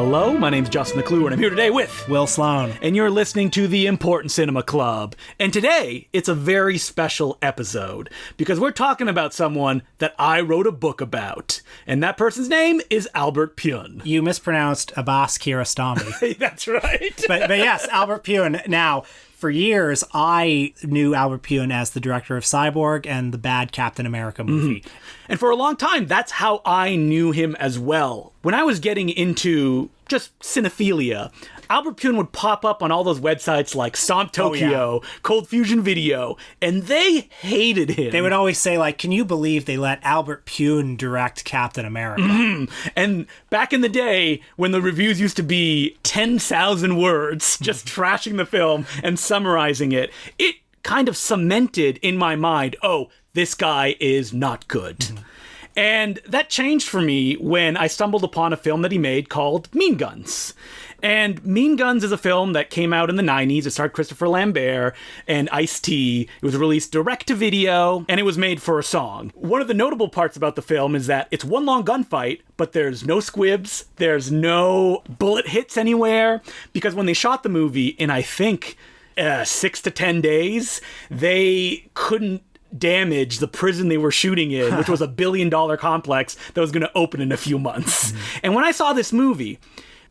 Hello, my name's Justin McClure, and I'm here today with Will Sloan. And you're listening to the Important Cinema Club. And today, it's a very special episode, because we're talking about someone that I wrote a book about. And that person's name is Albert Pyun. You mispronounced Abbas Kiarostami. That's right. but yes, Albert Pyun. Now, for years, I knew Albert Pyun as the director of CYBORG and the bad Captain America movie. Mm-hmm. And for a long time, that's how I knew him as well. When I was getting into just cinephilia, Albert Pyun would pop up on all those websites like Stomp Tokyo, Cold Fusion Video, and they hated him. They would always say, like, can you believe they let Albert Pyun direct Captain America? Mm-hmm. And back in the day, when the reviews used to be 10,000 words, just trashing the film and summarizing it, it kind of cemented in my mind, oh, this guy is not good. Mm-hmm. And that changed for me when I stumbled upon a film that he made called Mean Guns. And Mean Guns is a film that came out in the 90s. It starred Christopher Lambert and Ice-T. It was released direct-to-video, and it was made for a song. One of the notable parts about the film is that it's one long gunfight, but there's no squibs, there's no bullet hits anywhere, because when they shot the movie in, I think, 6 to 10 days, they couldn't damage the prison they were shooting in, which was a $1 billion complex that was going to open in a few months. Mm-hmm. And when I saw this movie,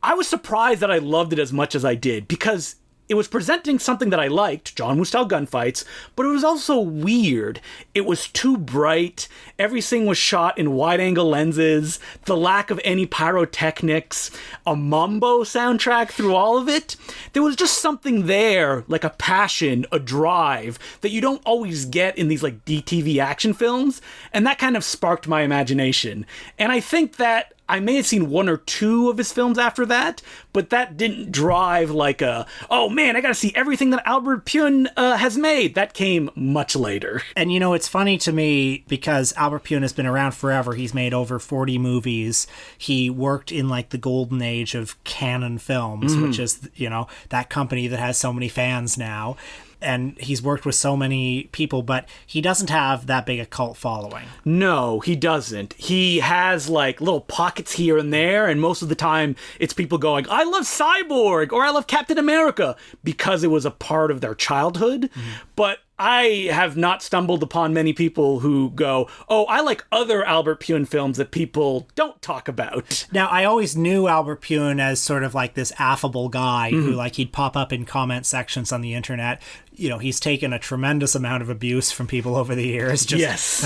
I was surprised that I loved it as much as I did, because it was presenting something that I liked, John Woo-style gunfights, but it was also weird. It was too bright. Everything was shot in wide-angle lenses. The lack of any pyrotechnics. A mambo soundtrack through all of it. There was just something there, like a passion, a drive, that you don't always get in these like DTV action films, and that kind of sparked my imagination. And I think that I may have seen one or two of his films after that, but that didn't drive like a, oh man, I gotta see everything that Albert Pyun has made. That came much later. And you know, it's funny to me because Albert Pyun has been around forever. He's made over 40 movies. He worked in like the golden age of Canon Films, which is, you know, that company that has so many fans now. And he's worked with so many people, but he doesn't have that big a cult following. No, he doesn't. He has like little pockets here and there, and most of the time it's people going, I love CYBORG or I love Captain America, because it was a part of their childhood. Mm-hmm. But I have not stumbled upon many people who go, oh, I like other Albert Pyun films that people don't talk about. Now, I always knew Albert Pyun as sort of like this affable guy who, like, he'd pop up in comment sections on the internet. You know, he's taken a tremendous amount of abuse from people over the years. Yes.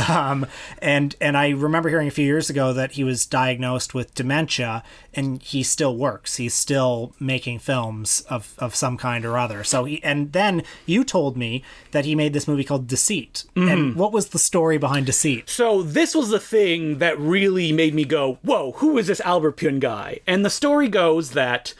And I remember hearing a few years ago that he was diagnosed with dementia, and he still works. He's still making films of some kind or other. And then you told me that he made this movie called DECEIT. Mm-hmm. And what was the story behind DECEIT? So this was the thing that really made me go, whoa, who is this Albert Pyun guy? And the story goes that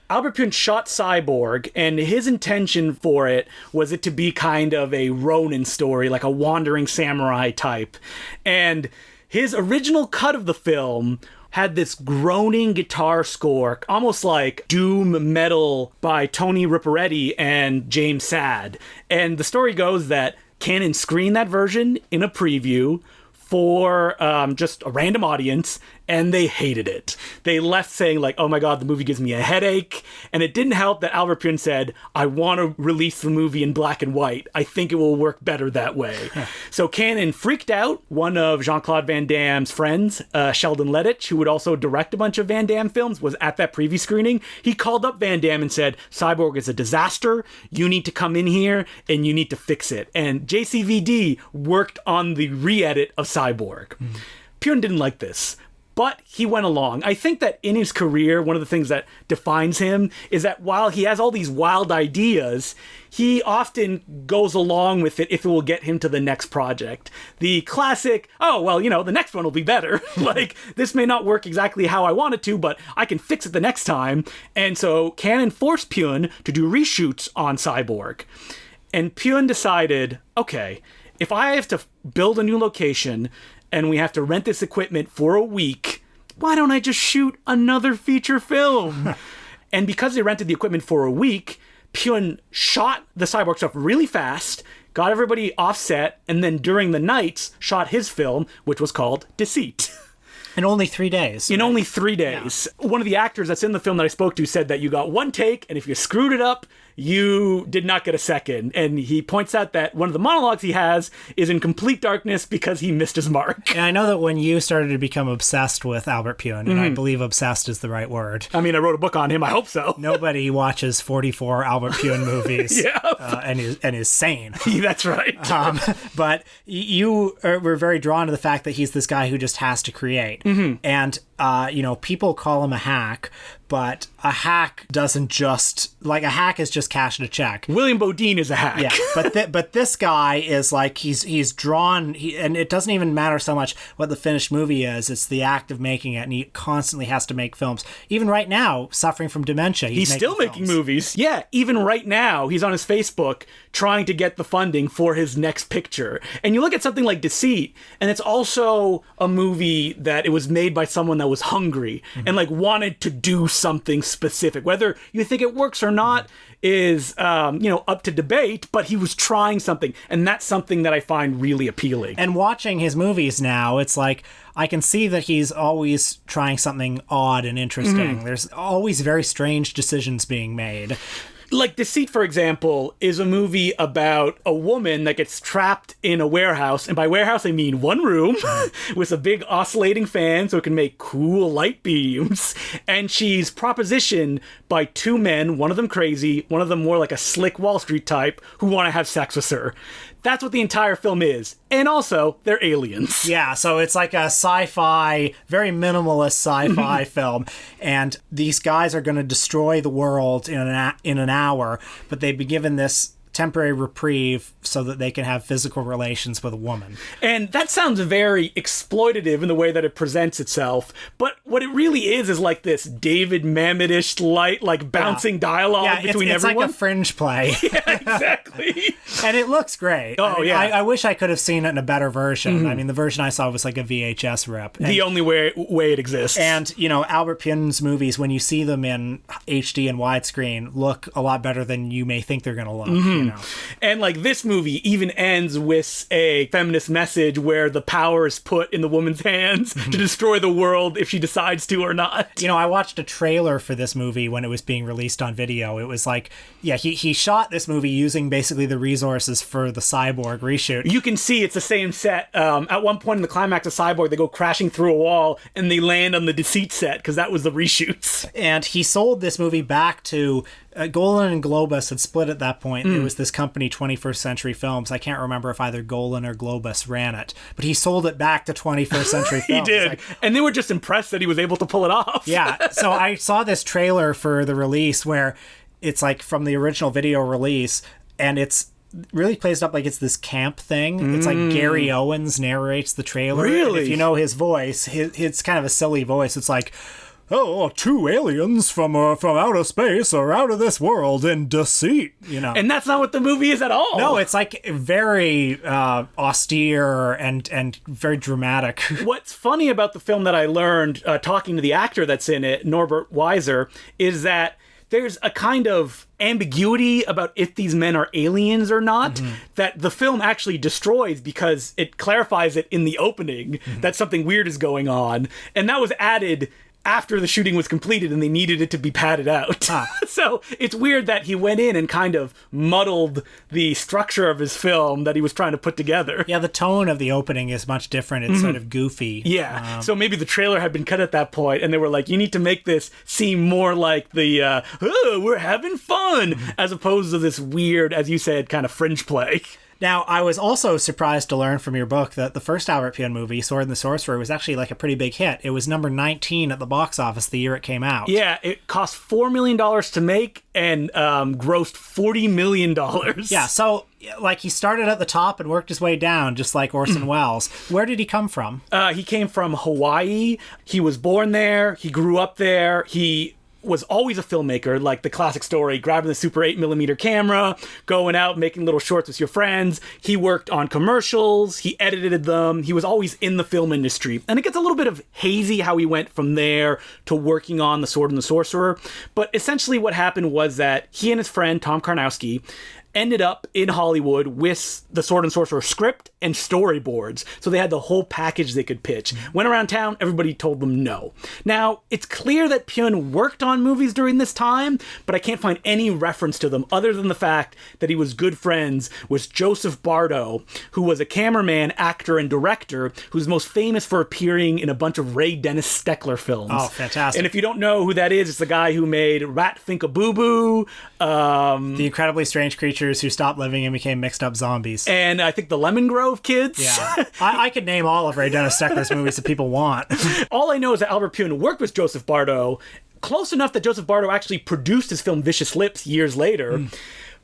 Albert Pyun shot CYBORG, and his intention for it was it to be kind of a Ronin story, like a wandering samurai type. And his original cut of the film had this groaning guitar score, almost like doom metal by Tony Ripperetti and James Sad. And the story goes that Canon screened that version in a preview for just a random audience, and they hated it. They left saying like, oh my god, the movie gives me a headache. And it didn't help that Albert Pyun said, I want to release the movie in black and white. I think it will work better that way. So Canon freaked out. One of Jean-Claude Van Damme's friends, Sheldon Lettich, who would also direct a bunch of Van Damme films, was at that preview screening. He called up Van Damme and said, CYBORG is a disaster. You need to come in here and you need to fix it. And JCVD worked on the re-edit of CYBORG. Pyun didn't like this, but he went along. I think that in his career, one of the things that defines him is that while he has all these wild ideas, he often goes along with it if it will get him to the next project. The classic, oh, well, you know, the next one will be better. Like, this may not work exactly how I want it to, but I can fix it the next time. And so Canon forced Pyun to do reshoots on CYBORG. And Pyun decided, okay, if I have to build a new location and we have to rent this equipment for a week, why don't I just shoot another feature film? And because they rented the equipment for a week, Pyun shot the CYBORG stuff really fast, got everybody offset, and then during the nights shot his film, which was called DECEIT. In only 3 days. In only 3 days. Yeah. One of the actors that's in the film that I spoke to said that you got one take, and if you screwed it up, you did not get a second. And he points out that one of the monologues he has is in complete darkness because he missed his mark. And I know that when you started to become obsessed with Albert Pyun, and I believe obsessed is the right word. I mean, I wrote a book on him. I hope so. Nobody watches 44 Albert Pyun movies and is sane. That's right. But you were very drawn to the fact that he's this guy who just has to create. And, people call him a hack, but a hack doesn't just, like, a hack is just cashing a check. William Bodine is a hack. Yeah, but this guy is like, he's drawn, and it doesn't even matter so much what the finished movie is, it's the act of making it, and he constantly has to make films. Even right now, suffering from dementia, he's still making movies. Yeah, even right now, he's on his Facebook trying to get the funding for his next picture. And you look at something like Deceit, and it's also a movie that it was made by someone that was hungry and like wanted to do something specific. Whether you think it works or not is up to debate, but he was trying something, and that's something that I find really appealing. And watching his movies now, it's like I can see that he's always trying something odd and interesting. There's always very strange decisions being made. Like Deceit, for example, is a movie about a woman that gets trapped in a warehouse. And by warehouse, I mean one room with a big oscillating fan so it can make cool light beams. And she's propositioned by two men, one of them crazy, one of them more like a slick Wall Street type, who want to have sex with her. That's what the entire film is. And also, they're aliens. Yeah, so it's like a sci-fi, very minimalist sci-fi film. And these guys are going to destroy the world in an hour, but they've been given this temporary reprieve so that they can have physical relations with a woman. And that sounds very exploitative in the way that it presents itself, but what it really is like this David Mamet-ish light, like bouncing dialogue between everyone. It's like a Fringe play. Yeah, exactly. And it looks great. I wish I could have seen it in a better version. I mean, the version I saw was like a VHS rip. The only way it exists. And, Albert Pyun's movies, when you see them in HD and widescreen, look a lot better than you may think they're going to look. And like this movie even ends with a feminist message where the power is put in the woman's hands to destroy the world if she decides to or not. I watched a trailer for this movie when it was being released on video. It was like, he shot this movie using basically the resources for the Cyborg reshoot. You can see it's the same set. At one point in the climax of Cyborg, they go crashing through a wall and they land on the Deceit set because that was the reshoots. And he sold this movie back to Golan and Globus had split at that point. There was this company, 21st Century Films. I can't remember if either Golan or Globus ran it, but he sold it back to 21st Century Films. He did. And they were just impressed that he was able to pull it off. Yeah. So I saw this trailer for the release where it's like from the original video release, and it's really plays up like it's this camp thing. It's like Gary Owens narrates the trailer. Really? And if you know his voice, it's kind of a silly voice. It's like, two aliens from outer space or out of this world in Deceit, And that's not what the movie is at all. No, it's like very austere and very dramatic. What's funny about the film that I learned talking to the actor that's in it, Norbert Weiser, is that there's a kind of ambiguity about if these men are aliens or not that the film actually destroys because it clarifies it in the opening that something weird is going on. And that was added after the shooting was completed and they needed it to be padded out. So it's weird that he went in and kind of muddled the structure of his film that he was trying to put together. Yeah, the tone of the opening is much different. It's sort of goofy. Yeah, so maybe the trailer had been cut at that point and they were like, you need to make this seem more like the, we're having fun, as opposed to this weird, as you said, kind of fringe play. Now, I was also surprised to learn from your book that the first Albert Pyun movie, Sword and the Sorcerer, was actually like a pretty big hit. It was number 19 at the box office the year it came out. Yeah, it cost $4 million to make and grossed $40 million. Yeah, so like he started at the top and worked his way down, just like Orson Welles. Where did he come from? He came from Hawaii. He was born there. He grew up there. He was always a filmmaker, like the classic story, grabbing the Super 8mm camera, going out, making little shorts with your friends. He worked on commercials, he edited them, he was always in the film industry. And it gets a little bit of hazy how he went from there to working on The Sword and the Sorcerer. But essentially what happened was that he and his friend, Tom Karnowski, ended up in Hollywood with the Sword and Sorcerer script and storyboards. So they had the whole package they could pitch. Went around town, everybody told them no. Now, it's clear that Pyun worked on movies during this time, but I can't find any reference to them other than the fact that he was good friends with Joseph Bardo, who was a cameraman, actor, and director who's most famous for appearing in a bunch of Ray Dennis Steckler films. Oh, fantastic. And if you don't know who that is, it's the guy who made Rat Finka Boo Boo, The Incredibly Strange Creatures Who Stopped Living and Became Mixed Up Zombies. and I think the Lemon Grove Kids. Yeah. I could name all of Ray Dennis Steckler's movies that people want. All I know is that Albert Pyun worked with Joseph Bardo, close enough that Joseph Bardo actually produced his film Vicious Lips years later.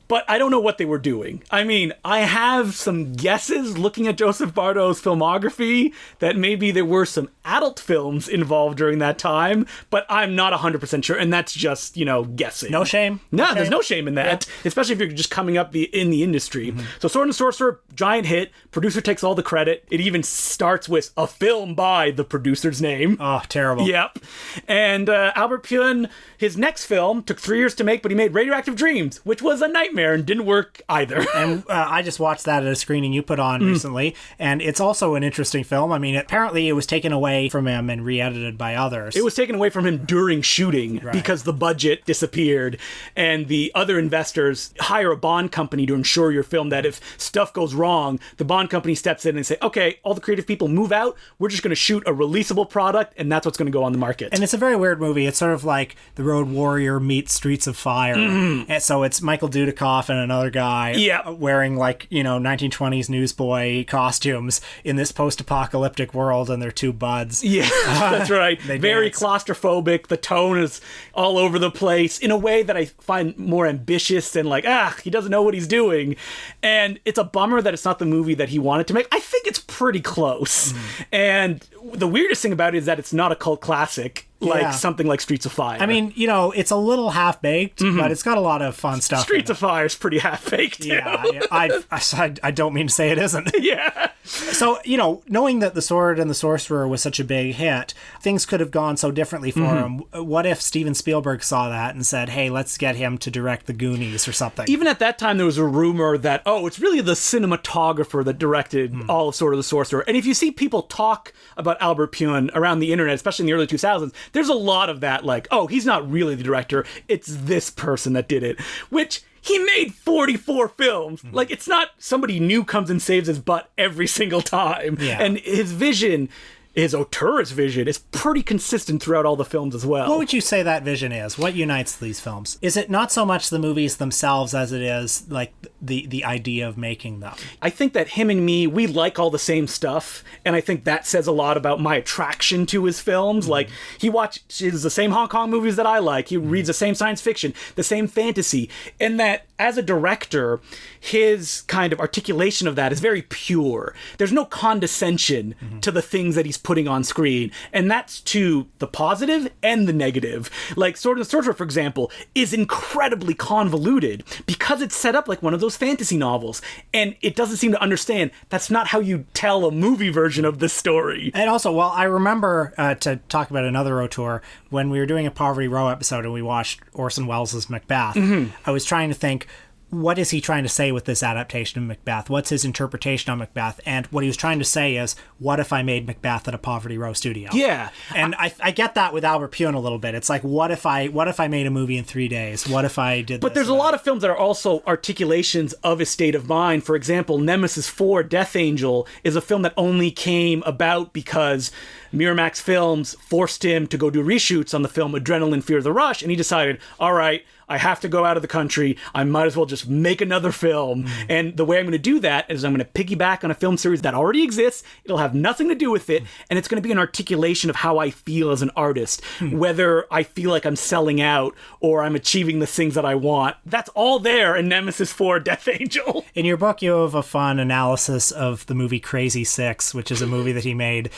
But I don't know what they were doing. I mean, I have some guesses looking at Joseph Bardo's filmography that maybe there were some adult films involved during that time, but I'm not 100% sure, and that's just, guessing. No shame? No, there's no shame in that, especially if you're just coming up in the industry. So Sword and Sorcerer, giant hit, producer takes all the credit. It even starts with a film by the producer's name. Oh, terrible. Yep. And Albert Pyun, his next film, took 3 years to make, but he made Radioactive Dreams, which was a nightmare and didn't work either. And I just watched that at a screening you put on recently, and it's also an interesting film. I mean, apparently it was taken away from him and re-edited by others. It was taken away from him during shooting because the budget disappeared, and the other investors hire a bond company to ensure your film that if stuff goes wrong, the bond company steps in and say, okay, all the creative people move out, we're just going to shoot a releasable product, and that's what's going to go on the market. And it's a very weird movie. It's sort of like The Road Warrior meets Streets of Fire. And so it's Michael Dudikoff and another guy wearing 1920s newsboy costumes in this post-apocalyptic world, and they're two buds. Yeah, that's right. Very claustrophobic. The tone is all over the place in a way that I find more ambitious and he doesn't know what he's doing. And it's a bummer that it's not the movie that he wanted to make. I think it's pretty close. And the weirdest thing about it is that it's not a cult classic. Something like Streets of Fire. I mean, it's a little half-baked, but it's got a lot of fun stuff. Streets of Fire is pretty half-baked, too. Yeah, I don't mean to say it isn't. Yeah. So, knowing that The Sword and the Sorcerer was such a big hit, things could have gone so differently for him. What if Steven Spielberg saw that and said, hey, let's get him to direct The Goonies or something? Even at that time, there was a rumor that, it's really the cinematographer that directed all of Sword of the Sorcerer. And if you see people talk about Albert Pyun around the internet, especially in the early 2000s, there's a lot of that, he's not really the director, it's this person that did it, which he made 44 films. It's not somebody new comes and saves his butt every single time. Yeah. And his vision, his auteurist vision, is pretty consistent throughout all the films as well. What would you say that vision is? What unites these films? Is it not so much the movies themselves as it is the idea of making them? I think that him and me, we like all the same stuff, and I think that says a lot about my attraction to his films. He watches the same Hong Kong movies that I like. He reads the same science fiction, the same fantasy, and that as a director, his kind of articulation of that is very pure. There's no condescension to the things that he's putting on screen, and that's to the positive and the negative. Sword and Sorcerer, for example, is incredibly convoluted because it's set up like one of those fantasy novels, and it doesn't seem to understand that's not how you tell a movie version of this story. And also, I remember, to talk about another auteur, when we were doing a Poverty Row episode and we watched Orson Welles' Macbeth, I was trying to think, what is he trying to say with this adaptation of Macbeth? What's his interpretation of Macbeth? And what he was trying to say is, what if I made Macbeth at a Poverty Row studio? Yeah. And I get that with Albert Pyun a little bit. It's like, what if I made a movie in 3 days? What if I did But there's a lot of films that are also articulations of his state of mind. For example, Nemesis 4, Death Angel, is a film that only came about because Miramax Films forced him to go do reshoots on the film Adrenaline, Fear the Rush, and he decided, all right, I have to go out of the country. I might as well just make another film. And the way I'm going to do that is I'm going to piggyback on a film series that already exists. It'll have nothing to do with it. And it's going to be an articulation of how I feel as an artist, whether I feel like I'm selling out or I'm achieving the things that I want. That's all there in Nemesis 4, Death Angel. In your book, you have a fun analysis of the movie Crazy Six, which is a movie that he made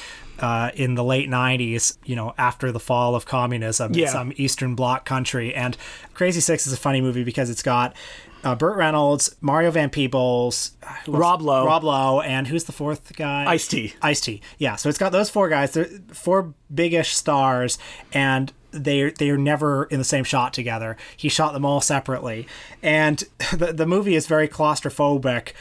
in the late 90s, after the fall of communism in some Eastern Bloc country. And Crazy Six is a funny movie because it's got Burt Reynolds, Mario Van Peebles, Rob Lowe, and who's the fourth guy? Ice-T. Yeah, so it's got those four guys. They're four big-ish stars, and they're never in the same shot together. He shot them all separately. And the movie is very claustrophobic.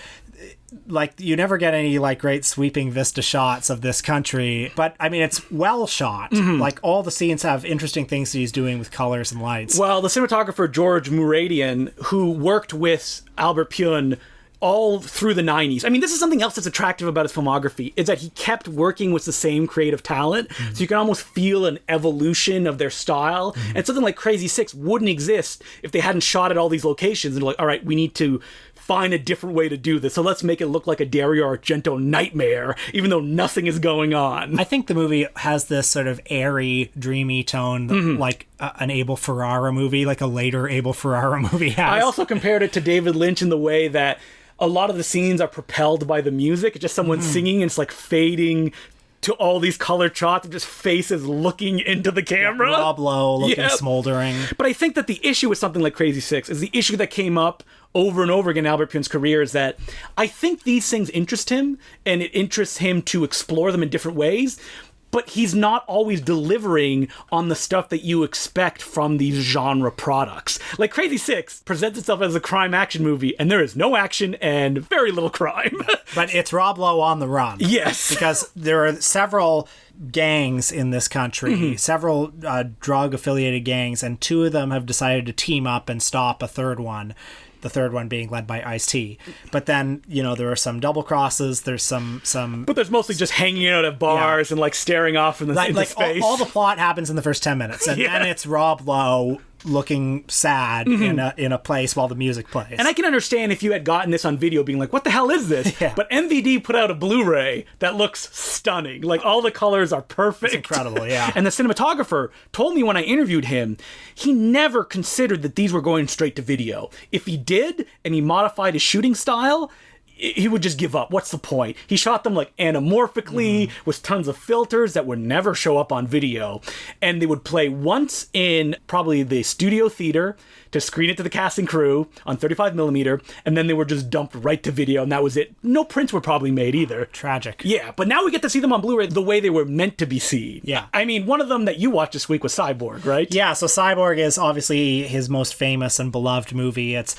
Like, you never get any like great sweeping vista shots of this country, but I mean, it's well shot. Like, all the scenes have interesting things that he's doing with colors and lights. Well, the cinematographer George Muradian, who worked with Albert Pyun all through the 90s. I mean, this is something else that's attractive about his filmography, is that he kept working with the same creative talent, so you can almost feel an evolution of their style. And something like Crazy Six wouldn't exist if they hadn't shot at all these locations and they're like, all right, we need to find a different way to do this, so let's make it look like a Dario Argento nightmare, even though nothing is going on. I think the movie has this sort of airy, dreamy tone, like an Abel Ferrara movie, like a later Abel Ferrara movie has. I also compared it to David Lynch in the way that a lot of the scenes are propelled by the music. It's just someone singing, and it's like fading to all these colored shots of just faces looking into the camera. Rob Lowe looking smoldering. But I think that the issue with something like Crazy Six is the issue that came up over and over again in Albert Pyun's career, is that I think these things interest him, and it interests him to explore them in different ways, but he's not always delivering on the stuff that you expect from these genre products. Like, Crazy Six presents itself as a crime action movie, and there is no action and very little crime. But it's Rob Lowe on the run. Yes. Because there are several gangs in this country, several drug-affiliated gangs, and two of them have decided to team up and stop a third one. The third one being led by Ice-T. But then, there are some double crosses. There's some. But there's mostly just hanging out at bars and like staring off into space. All the plot happens in the first 10 minutes, and then it's Rob Lowe looking sad in a place while the music plays. And I can understand if you had gotten this on video being like, what the hell is this? But MVD put out a Blu-ray that looks stunning. Like, all the colors are perfect. It's incredible, yeah. And the cinematographer told me when I interviewed him, he never considered that these were going straight to video. If he did, and he modified his shooting style, he would just give up. What's the point? He shot them like anamorphically with tons of filters that would never show up on video. And they would play once in probably the studio theater to screen it to the cast and crew on 35mm, and then they were just dumped right to video, and that was it. No prints were probably made either. Tragic. Yeah, but now we get to see them on Blu-ray the way they were meant to be seen. Yeah. I mean, one of them that you watched this week was Cyborg, right? Yeah, so Cyborg is obviously his most famous and beloved movie. It's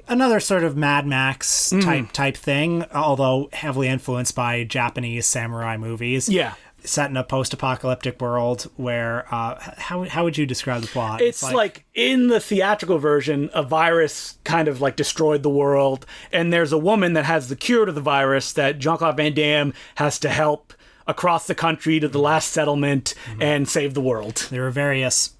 another sort of Mad Max type thing, although heavily influenced by Japanese samurai movies. Yeah. Set in a post-apocalyptic world where, how would you describe the plot? It's like in the theatrical version, a virus kind of like destroyed the world, and there's a woman that has the cure to the virus that Jean-Claude Van Damme has to help across the country to the last settlement and save the world. There are various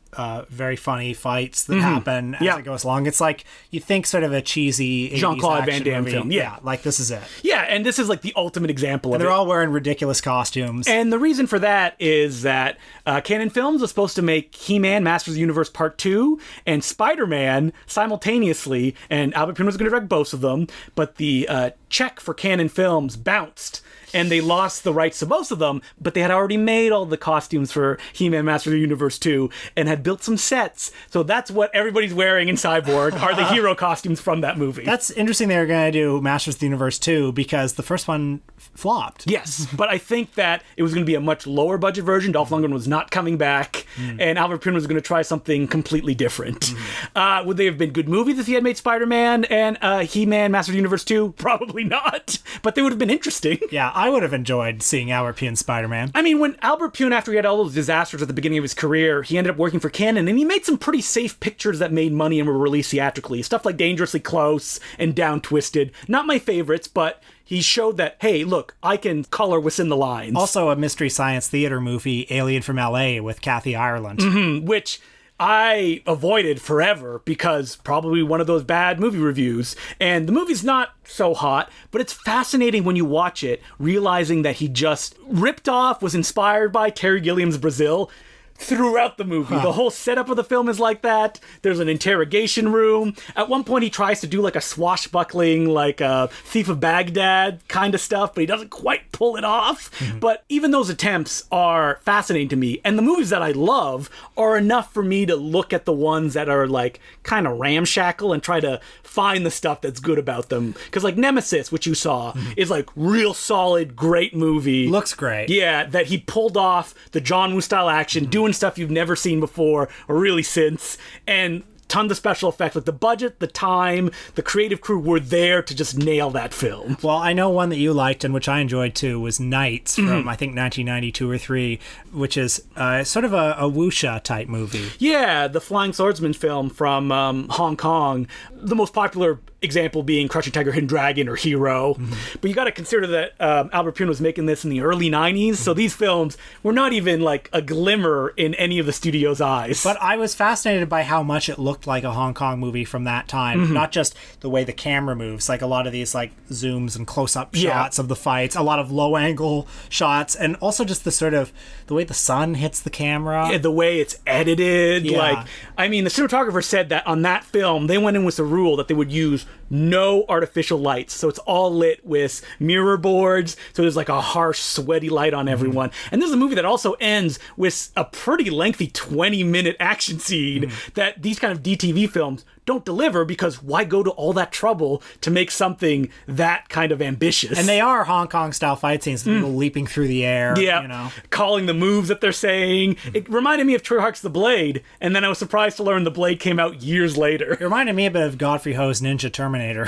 very funny fights that happen as it goes along. It's like, you think sort of a cheesy 80s Jean-Claude Van Damme movie. film. Yeah, like this is it. Yeah, and this is like the ultimate example of it. They're all wearing ridiculous costumes. And the reason for that is that Canon Films was supposed to make He-Man Masters of the Universe Part 2 and Spider-Man simultaneously, and Albert Pyun was going to direct both of them, but the check for Canon Films bounced, and they lost the rights to both of them, but they had already made all the costumes for He-Man Masters of the Universe 2 and had built some sets. So that's what everybody's wearing in Cyborg are the hero costumes from that movie. That's interesting they were going to do Masters of the Universe 2 because the first one flopped. Yes, but I think that it was going to be a much lower budget version. Dolph Lundgren was not coming back, and Albert Pyun was going to try something completely different. Would they have been good movies if he had made Spider-Man and He-Man Masters of the Universe 2? Probably not, but they would have been interesting. Yeah, I would have enjoyed seeing Albert Pyun Spider-Man. I mean, when Albert Pyun, after he had all those disasters at the beginning of his career, he ended up working for Canon, and he made some pretty safe pictures that made money and were released theatrically. Stuff like Dangerously Close and Down Twisted. Not my favorites, but he showed that, hey, look, I can color within the lines. Also a Mystery Science Theater movie, Alien from L.A. with Kathy Ireland. Which I avoided forever because probably one of those bad movie reviews. And the movie's not so hot, but it's fascinating when you watch it, realizing that he just ripped off, was inspired by Terry Gilliam's Brazil throughout the movie. The whole setup of the film is like that. There's an interrogation room. At one point, he tries to do like a swashbuckling, like a Thief of Baghdad kind of stuff, but he doesn't quite pull it off. But even those attempts are fascinating to me. And the movies that I love are enough for me to look at the ones that are like kind of ramshackle and try to find the stuff that's good about them. Because like Nemesis, which you saw, is like real solid, great movie. Looks great. Yeah, that he pulled off the John Woo style action, doing doing stuff you've never seen before or really since, and tons of special effects. Like the budget, the time, the creative crew were there to just nail that film. Well, I know one that you liked and which I enjoyed too was Knights from I think 1992 or 3, which is sort of a wuxia type movie. Yeah, the Flying Swordsman film from Hong Kong. The most popular example being Crouching Tiger, Hidden Dragon, or Hero. But you got to consider that Albert Pyun was making this in the early 90s, so these films were not even like a glimmer in any of the studio's eyes. But I was fascinated by how much it looked like a Hong Kong movie from that time. Not just the way the camera moves, like a lot of these like zooms and close-up shots of the fights, a lot of low-angle shots, and also just the sort of the way the sun hits the camera. Yeah, the way it's edited. Yeah. Like, I mean, the cinematographer said that on that film, they went in with the rule that they would use no artificial lights. So it's all lit with mirror boards. So there's like a harsh, sweaty light on everyone. And this is a movie that also ends with a pretty lengthy 20-minute action scene that these kind of DTV films don't deliver, because why go to all that trouble to make something that kind of ambitious? And they are Hong Kong style fight scenes, people leaping through the air, yeah, you know, calling the moves that they're saying. It reminded me of Troy Hart's The Blade, and then I was surprised to learn The Blade came out years later. It reminded me a bit of Godfrey Ho's Ninja Terminator.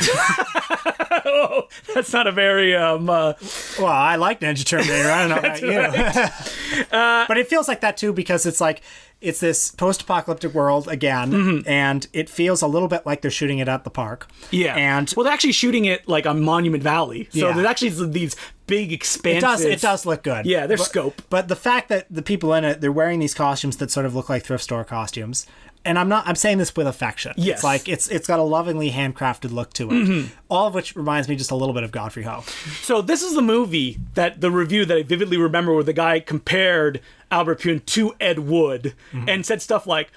Oh, that's not a very Well, I like Ninja Terminator. I don't know about you. But it feels like that too, because it's like it's this post-apocalyptic world again, and it feels a little bit like they're shooting it at the park. Yeah. And well, they're actually shooting it like on Monument Valley. So there's actually these big expanses. it does look good. Yeah, there's scope. But the fact that the people in it, they're wearing these costumes that sort of look like thrift store costumes. And I'm saying this with affection. Yes. It's like it's got a lovingly handcrafted look to it. All of which reminds me just a little bit of Godfrey Ho. So this is the movie that the review that I vividly remember where the guy compared Albert Pyun to Ed Wood and said stuff like,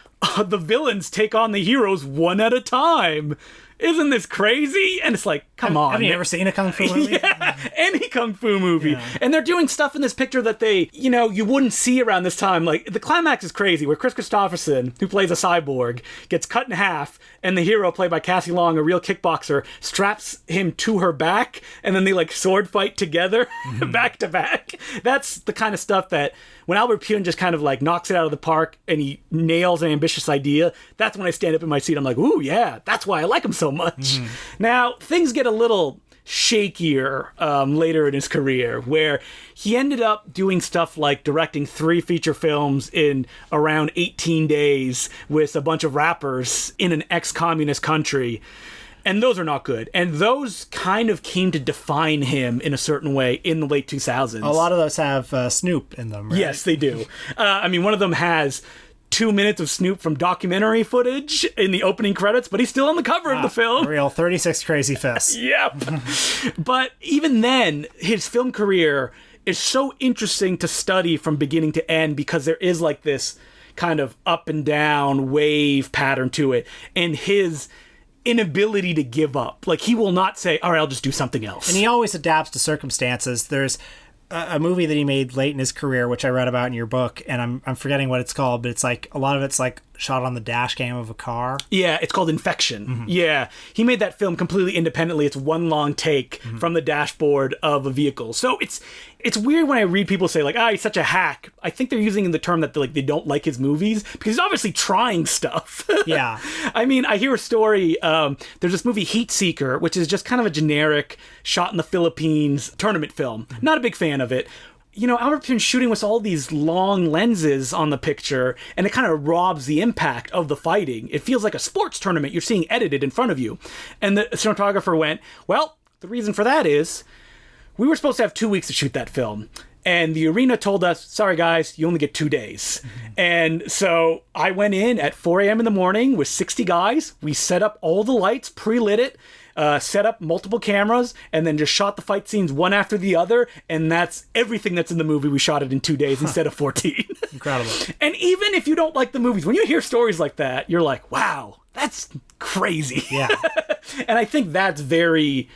the villains take on the heroes one at a time. Isn't this crazy? And it's like, come on. Have you ever seen a Kung Fu movie? Yeah, any Kung Fu movie. Yeah. And they're doing stuff in this picture that they, you wouldn't see around this time. Like, the climax is crazy, where Chris Christopherson, who plays a cyborg, gets cut in half, and the hero, played by Cassie Long, a real kickboxer, straps him to her back, and then they, like, sword fight together, back to back. That's the kind of stuff that, when Albert Pyun just kind of, like, knocks it out of the park, and he nails an ambitious idea, that's when I stand up in my seat. I'm like, ooh, yeah, that's why I like him so much. Now, things get a little shakier later in his career, where he ended up doing stuff like directing 3 feature films in around 18 days with a bunch of rappers in an ex-communist country. And those are not good. And those kind of came to define him in a certain way in the late 2000s. A lot of those have Snoop in them, right? Yes, they do. I mean, one of them has 2 minutes of Snoop from documentary footage in the opening credits, but he's still on the cover of the film. Real 36 Crazy Fists. Yep. But even then, his film career is so interesting to study from beginning to end, because there is like this kind of up and down wave pattern to it. And his inability to give up. Like, he will not say, all right, I'll just do something else. And he always adapts to circumstances. There's a movie that he made late in his career, which I read about in your book, and I'm forgetting what it's called, but it's like a lot of it's like shot on the dash cam of a car. Yeah, it's called Infection. Yeah, he made that film completely independently. It's one long take from the dashboard of a vehicle. So it's weird when I read people say like, he's such a hack. I think they're using the term that they don't like his movies, because he's obviously trying stuff. Yeah. I mean, I hear a story. There's this movie Heat Seeker, which is just kind of a generic shot in the Philippines tournament film. Not a big fan of it. Albert Pyun shooting with all these long lenses on the picture, and it kind of robs the impact of the fighting. It feels like a sports tournament you're seeing edited in front of you. And the cinematographer went, well, the reason for that is we were supposed to have 2 weeks to shoot that film. And the arena told us, sorry guys, you only get 2 days. And so I went in at 4 a.m. in the morning with 60 guys. We set up all the lights, pre-lit it, set up multiple cameras, and then just shot the fight scenes one after the other. And that's everything that's in the movie. We shot it in 2 days instead of 14. Incredible. And even if you don't like the movies, when you hear stories like that, you're like, wow, that's crazy. Yeah. And I think that's very,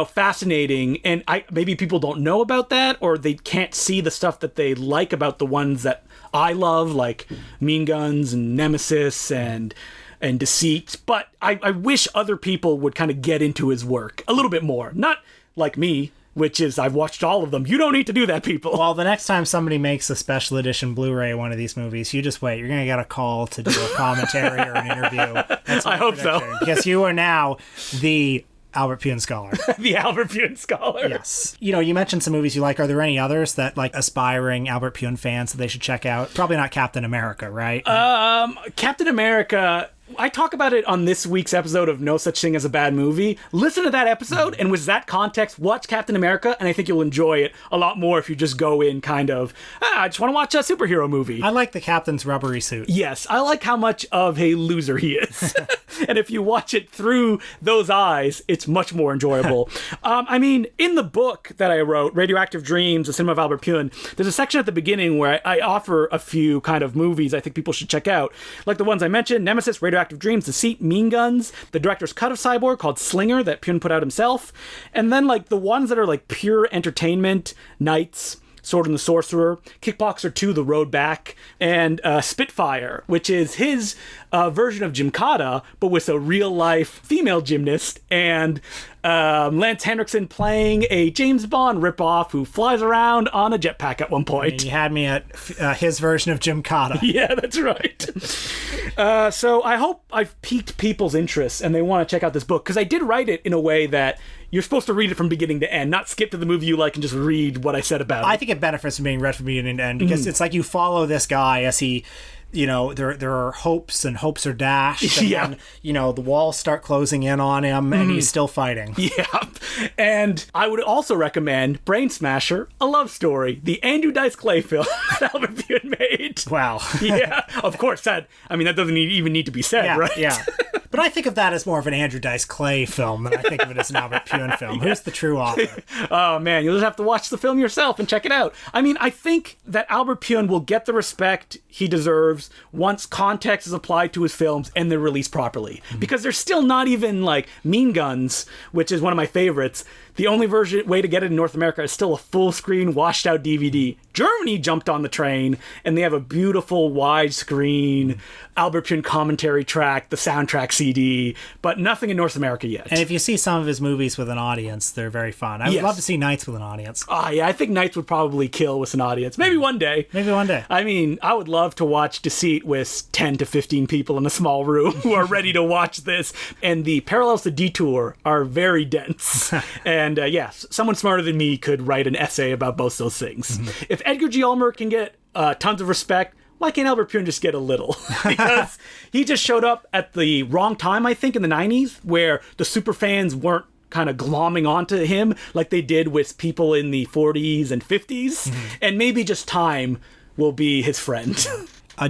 fascinating. And maybe people don't know about that, or they can't see the stuff that they like about the ones that I love, like Mean Guns and Nemesis and DECEIT. But I wish other people would kind of get into his work a little bit more. Not like me, which is, I've watched all of them. You don't need to do that, people. Well, the next time somebody makes a special edition Blu-ray of one of these movies, you just wait. You're going to get a call to do a commentary or an interview. That's I hope so. Because you are now the Albert Pyun Scholar. The Albert Pyun Scholar. Yes. You mentioned some movies you like. Are there any others that, like, aspiring Albert Pyun fans that they should check out? Probably not Captain America, right? Captain America... I talk about it on this week's episode of No Such Thing as a Bad Movie. Listen to that episode, and with that context, watch Captain America, and I think you'll enjoy it a lot more if you just go in kind of, I just want to watch a superhero movie. I like the Captain's rubbery suit. Yes, I like how much of a loser he is. And if you watch it through those eyes, it's much more enjoyable. I mean, in the book that I wrote, Radioactive Dreams, The Cinema of Albert Pyun, there's a section at the beginning where I offer a few kind of movies I think people should check out. Like the ones I mentioned, Nemesis, Radioactive Dreams, DECEIT, Mean Guns, the director's cut of Cyborg called Slinger that Pyun put out himself, and then like the ones that are like pure entertainment, Knights, Sword and the Sorcerer, Kickboxer 2, The Road Back, and Spitfire, which is his version of Gymkata, but with a real-life female gymnast, and Lance Henriksen playing a James Bond ripoff who flies around on a jetpack at one point. And you had me at his version of Gymkata. Yeah, that's right. So I hope I've piqued people's interest and they want to check out this book, because I did write it in a way that you're supposed to read it from beginning to end, not skip to the movie you like and just read what I said about it. I think it benefits from being read from beginning to end, because it's like you follow this guy as he... there are hopes, and hopes are dashed, and yeah. then, the walls start closing in on him, and he's still fighting. Yeah. And I would also recommend Brain Smasher, A Love Story, the Andrew Dice Clay film that Albert Pyun made. Wow. Yeah, of course. That doesn't even need to be said, right? Yeah. But I think of that as more of an Andrew Dice Clay film than I think of it as an Albert Pyun film. Yeah. Who's the true author? Oh, man, you'll just have to watch the film yourself and check it out. I mean, I think that Albert Pyun will get the respect he deserves once context is applied to his films and they're released properly. Because there's still not even, like, Mean Guns, which is one of my favorites. The only way to get it in North America is still a full-screen, washed-out DVD. Germany jumped on the train, and they have a beautiful widescreen Albert Pyun commentary track, the soundtrack CD, but nothing in North America yet. And if you see some of his movies with an audience, they're very fun. I would love to see Knights with an audience. Yeah, I think Knights would probably kill with an audience. Maybe one day. Maybe one day. I mean, I would love to watch DECEIT with 10 to 15 people in a small room who are ready to watch this. And the parallels to Detour are very dense. And yes, someone smarter than me could write an essay about both those things. Mm-hmm. If Edgar G. Ulmer can get tons of respect, why can't Albert Pyun just get a little? Because he just showed up at the wrong time, I think, in the 90s, where the super fans weren't kind of glomming onto him like they did with people in the 40s and 50s. Mm-hmm. And maybe just time will be his friend.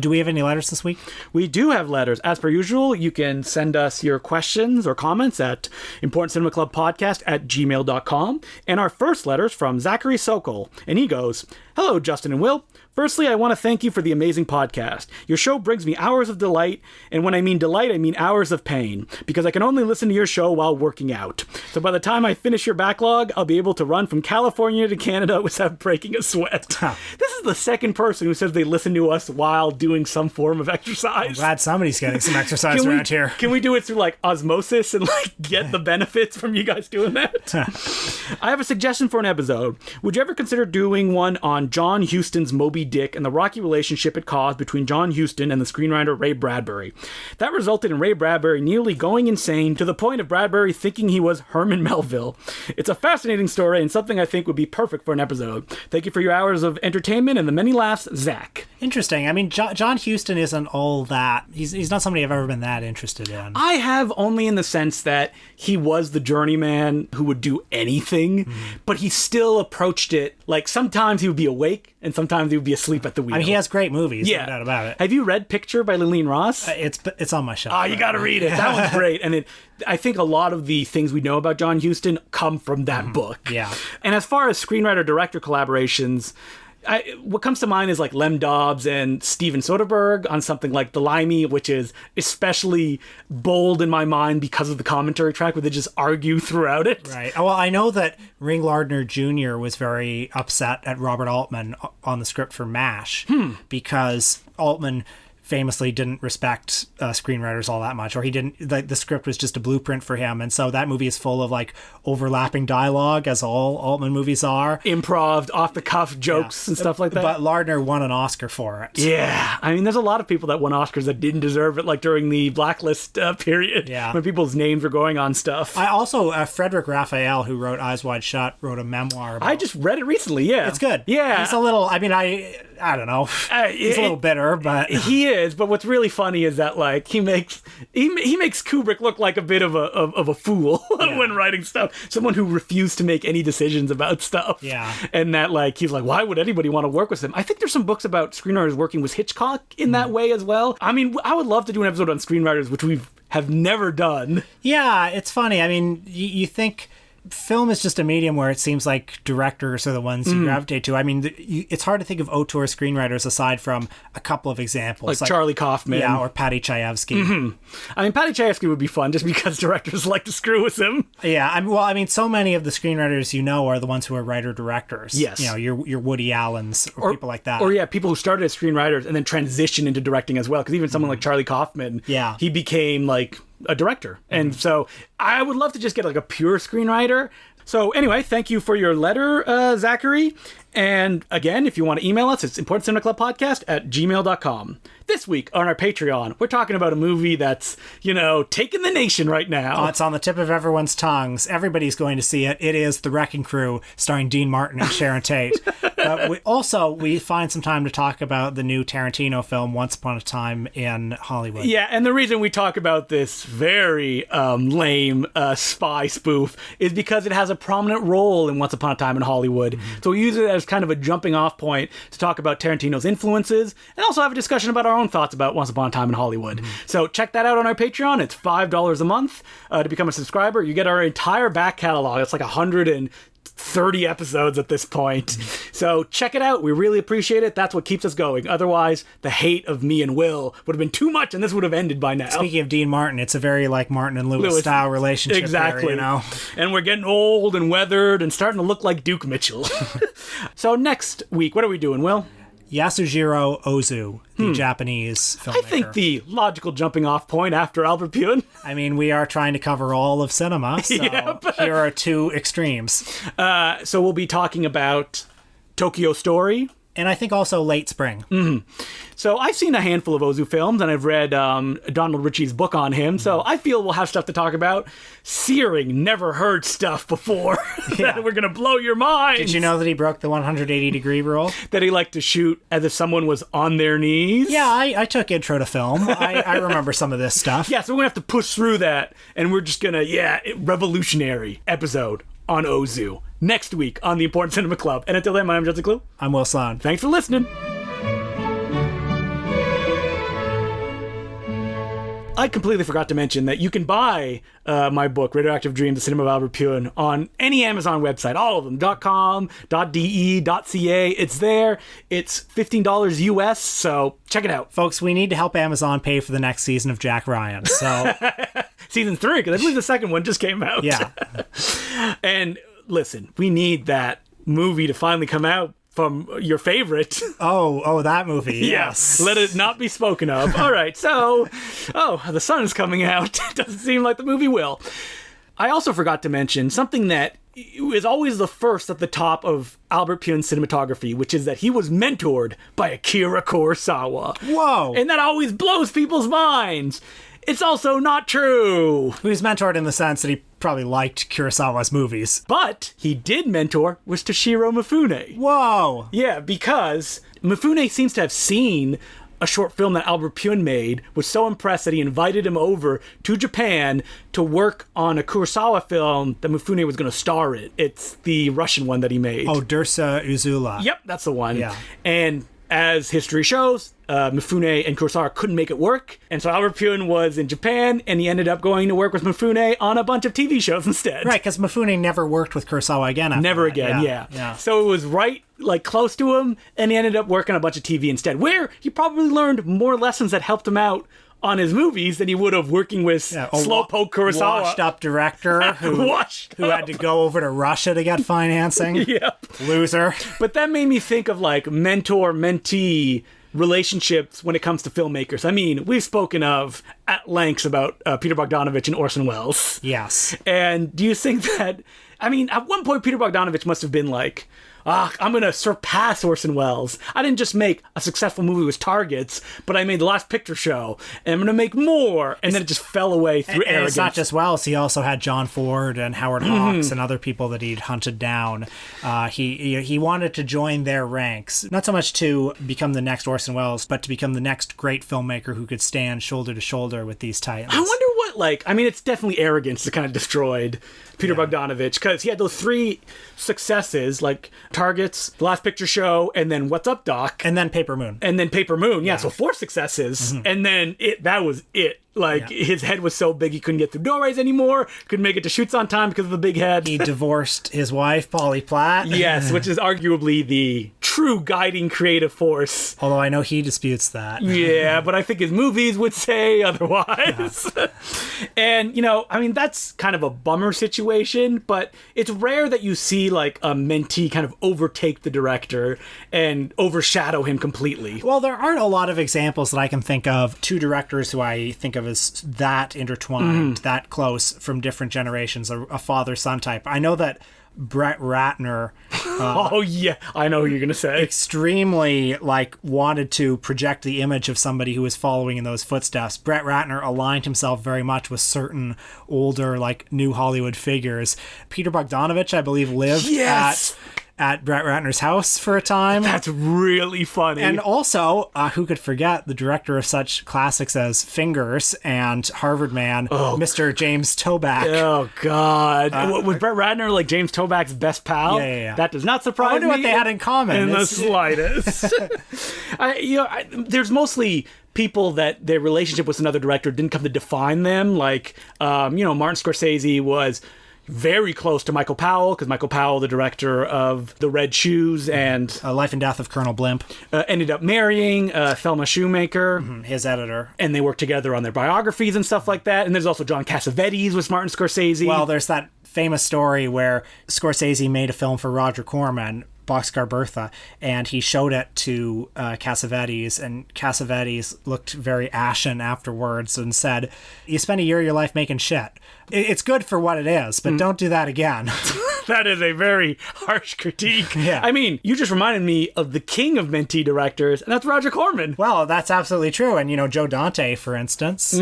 Do we have any letters this week? We do have letters. As per usual, you can send us your questions or comments at importantcinemaclubpodcast@gmail.com. And our first letter is from Zachary Sokol. And he goes, "Hello, Justin and Will. Firstly, I want to thank you for the amazing podcast. Your show brings me hours of delight, and when I mean delight, I mean hours of pain, because I can only listen to your show while working out. So by the time I finish your backlog, I'll be able to run from California to Canada without breaking a sweat." Huh. This is the second person who says they listen to us while doing some form of exercise. I'm glad somebody's getting some exercise around here. Can we do it through like osmosis and like get the benefits from you guys doing that? I have a suggestion for an episode. Would you ever consider doing one on John Huston's Moby Dick and the rocky relationship it caused between John Huston and the screenwriter Ray Bradbury? That resulted in Ray Bradbury nearly going insane to the point of Bradbury thinking he was Herman Melville. It's a fascinating story and something I think would be perfect for an episode. Thank you for your hours of entertainment and the many laughs, Zach. Interesting. I mean, John Huston isn't all that. He's not somebody I've ever been that interested in. I have, only in the sense that he was the journeyman who would do anything, but he still approached it like sometimes he would be awake and sometimes he would be asleep at the wheel. I mean, he has great movies, yeah. No doubt about it. Have you read Picture by Lillian Ross? It's on my shelf. Oh, you got to read it. That one's great. And I think a lot of the things we know about John Huston come from that book. Yeah. And as far as screenwriter-director collaborations, what comes to mind is like Lem Dobbs and Steven Soderbergh on something like The Limey, which is especially bold in my mind because of the commentary track where they just argue throughout it. Right. Well, I know that Ring Lardner Jr. was very upset at Robert Altman on the script for MASH because Altman famously didn't respect screenwriters all that much, or he didn't, the script was just a blueprint for him. And so that movie is full of like overlapping dialogue, as all Altman movies are. Improv, off the cuff jokes and stuff like that. But Lardner won an Oscar for it. Yeah. I mean, there's a lot of people that won Oscars that didn't deserve it, like during the Blacklist period, when people's names were going on stuff. I also, Frederick Raphael, who wrote Eyes Wide Shut, wrote a memoir about... I just read it recently, yeah. It's good. Yeah. He's a little, I mean, I don't know. He's a little bitter, but... He is, but what's really funny is that, like, he makes Kubrick look like a bit of a fool when writing stuff. Someone who refused to make any decisions about stuff. Yeah. And that, like, he's like, why would anybody want to work with him? I think there's some books about screenwriters working with Hitchcock in that way as well. I mean, I would love to do an episode on screenwriters, which we have never done. Yeah, it's funny. I mean, you think... film is just a medium where it seems like directors are the ones you gravitate to. I mean, it's hard to think of auteur screenwriters aside from a couple of examples. Like Charlie Kaufman. Yeah, or Paddy Chayefsky. I mean, Paddy Chayefsky would be fun just because directors like to screw with him. Yeah, I mean, so many of the screenwriters are the ones who are writer-directors. Yes. You know, your Woody Allens or people like that. Or, people who started as screenwriters and then transitioned into directing as well. Because even someone like Charlie Kaufman, he became, like... a director. And so I would love to just get like a pure screenwriter. So anyway, thank you for your letter, Zachary. And again, if you want to email us, it's importantcinemaclubpodcast@gmail.com. This week on our Patreon, we're talking about a movie that's, taking the nation right now. Oh, it's on the tip of everyone's tongues. Everybody's going to see it. It is The Wrecking Crew, starring Dean Martin and Sharon Tate. We find some time to talk about the new Tarantino film, Once Upon a Time in Hollywood. Yeah, and the reason we talk about this very lame spy spoof is because it has a prominent role in Once Upon a Time in Hollywood. So we use it as kind of a jumping off point to talk about Tarantino's influences and also have a discussion about our own thoughts about Once Upon a Time in Hollywood. So check that out on our Patreon. It's $5 a month to become a subscriber. You get our entire back catalog. It's like 130 episodes at this point. So check it out. We really appreciate it. That's what keeps us going. Otherwise, the hate of me and Will would have been too much and this would have ended by now. Speaking of Dean Martin, it's a very like Martin and Lewis style relationship. Exactly. There, And we're getting old and weathered and starting to look like Duke Mitchell. So next week, what are we doing, Will? Yasujiro Ozu, the Japanese filmmaker. I think the logical jumping off point after Albert Pyun. I mean, we are trying to cover all of cinema, so here are two extremes. So we'll be talking about Tokyo Story. And I think also Late Spring. So I've seen a handful of Ozu films, and I've read Donald Ritchie's book on him, so I feel we'll have stuff to talk about. Searing, never heard stuff before. That we're going to blow your mind. Did you know that he broke the 180-degree rule? That he liked to shoot as if someone was on their knees? Yeah, I took intro to film. I remember some of this stuff. Yeah, so we're going to have to push through that, and we're just going to, revolutionary episode on Ozu next week on the Important Cinema Club. And until then, my name's Justin Clue. I'm Will Sloan. Thanks for listening. I completely forgot to mention that you can buy my book, Radioactive Dream, The Cinema of Albert Pyun, on any Amazon website, all of them, .com, .de, .ca. It's there. It's $15 US, so check it out. Folks, we need to help Amazon pay for the next season of Jack Ryan, so... Season 3, because I believe the second one just came out. Yeah. And listen, we need that movie to finally come out from your favorite. Oh, that movie. Yes. Let it not be spoken of. All right, so, the sun is coming out. Doesn't seem like the movie will. I also forgot to mention something that is always the first at the top of Albert Pyun's cinematography, which is that he was mentored by Akira Kurosawa. Whoa. And that always blows people's minds. It's also not true. He was mentored in the sense that he probably liked Kurosawa's movies. But he did mentor was Toshiro Mifune. Whoa. Yeah, because Mifune seems to have seen a short film that Albert Pyun made, was so impressed that he invited him over to Japan to work on a Kurosawa film that Mifune was going to star in. It's the Russian one that he made. Oh, Dursa Uzula. Yep, that's the one. Yeah. And as history shows, Mifune and Kurosawa couldn't make it work, and so Albert Pyun was in Japan, and he ended up going to work with Mifune on a bunch of TV shows instead. Right, because Mifune never worked with Kurosawa again after Never that. again, yeah. So it was right, close to him, and he ended up working on a bunch of TV instead, where he probably learned more lessons that helped him out on his movies than he would have working with Slowpoke Kurosawa. Washed-up director who had to go over to Russia to get financing. Yep. Loser. But that made me think of mentor-mentee relationships when it comes to filmmakers. I mean, we've spoken of at lengths about Peter Bogdanovich and Orson Welles. Yes. And do you think that, I mean, at one point Peter Bogdanovich must have been like, I'm going to surpass Orson Welles. I didn't just make a successful movie with Targets, but I made The Last Picture Show, and I'm going to make more. And then it just fell away through arrogance. And it's not just Welles. He also had John Ford and Howard Hawks and other people that he'd hunted down. He wanted to join their ranks, not so much to become the next Orson Welles, but to become the next great filmmaker who could stand shoulder to shoulder with these titans. I wonder what, I mean, it's definitely arrogance that kind of destroyed Peter Bogdanovich, because he had those 3 successes, like Targets, The Last Picture Show, and then What's Up, Doc? And then Paper Moon. Yeah, so 4 successes, and then that was it. His head was so big he couldn't get through doorways anymore, couldn't make it to shoots on time because of the big head. He divorced his wife, Polly Platt. Yes, which is arguably the true guiding creative force. Although I know he disputes that. Yeah, but I think his movies would say otherwise. Yeah. And, I mean, that's kind of a bummer situation, but it's rare that you see, like, a mentee kind of overtake the director and overshadow him completely. Well, there aren't a lot of examples that I can think of. 2 directors who I think of as that intertwined, that close from different generations, a father-son type. I know that Brett Ratner oh yeah, I know who you're gonna say. Extremely wanted to project the image of somebody who was following in those footsteps. Brett Ratner aligned himself very much with certain older new Hollywood figures. Peter Bogdanovich, I believe, lived at Brett Ratner's house for a time. That's really funny. And also, who could forget the director of such classics as Fingers and Harvard Man, Mr. James Toback. Oh, God. Was Brett Ratner James Toback's best pal? Yeah. That does not surprise me. I wonder what they had in common. In the slightest. There's mostly people that their relationship with another director didn't come to define them. Martin Scorsese was very close to Michael Powell, because Michael Powell, the director of The Red Shoes and Life and Death of Colonel Blimp, ended up marrying Thelma Shoemaker, his editor, and they worked together on their biographies and stuff like that. And there's also John Cassavetes with Martin Scorsese. Well, there's that famous story where Scorsese made a film for Roger Corman, Boxcar Bertha, and he showed it to Cassavetes, and Cassavetes looked very ashen afterwards and said, "You spend a year of your life making shit. It's good for what it is, but don't do that again." That is a very harsh critique. Yeah. I mean, you just reminded me of the king of mentee directors, and that's Roger Corman. Well, that's absolutely true. And, Joe Dante, for instance,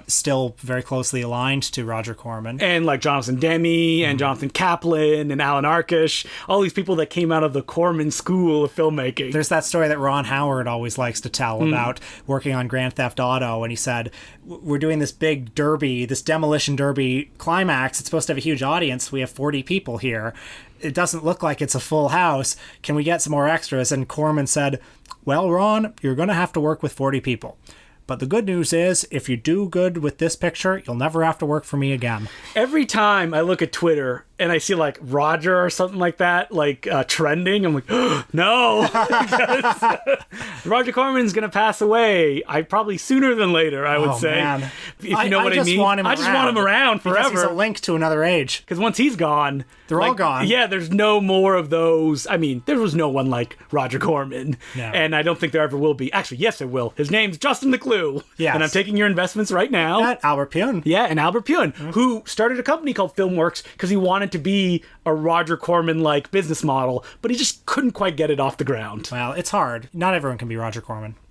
still very closely aligned to Roger Corman. And Jonathan Demme and Jonathan Kaplan and Alan Arkush, all these people that came out of the Corman school of filmmaking. There's that story that Ron Howard always likes to tell about working on Grand Theft Auto, and he said, we're doing this big derby, this demolition derby climax. It's supposed to have a huge audience. We have 40 people here. It doesn't look like it's a full house. Can we get some more extras? And Corman said, well, Ron, you're going to have to work with 40 people. But the good news is, if you do good with this picture, you'll never have to work for me again. Every time I look at Twitter and I see Roger or something like that, trending, I'm like, oh, no, because Roger Corman's going to pass away. Probably sooner than later, I would say. Man. If you know what I mean. I just want him around forever. Because he's a link to another age. Because once he's gone, they're all gone. Yeah, there's no more of those. I mean, there was no one like Roger Corman. No. And I don't think there ever will be. Actually, yes, there will. His name's Justin McClue. Yes. And I'm taking your investments right now. At Albert Pyun. Yeah, and Albert Pyun, who started a company called Filmworks because he wanted to be a Roger Corman-like business model, but he just couldn't quite get it off the ground. Well, it's hard. Not everyone can be Roger Corman.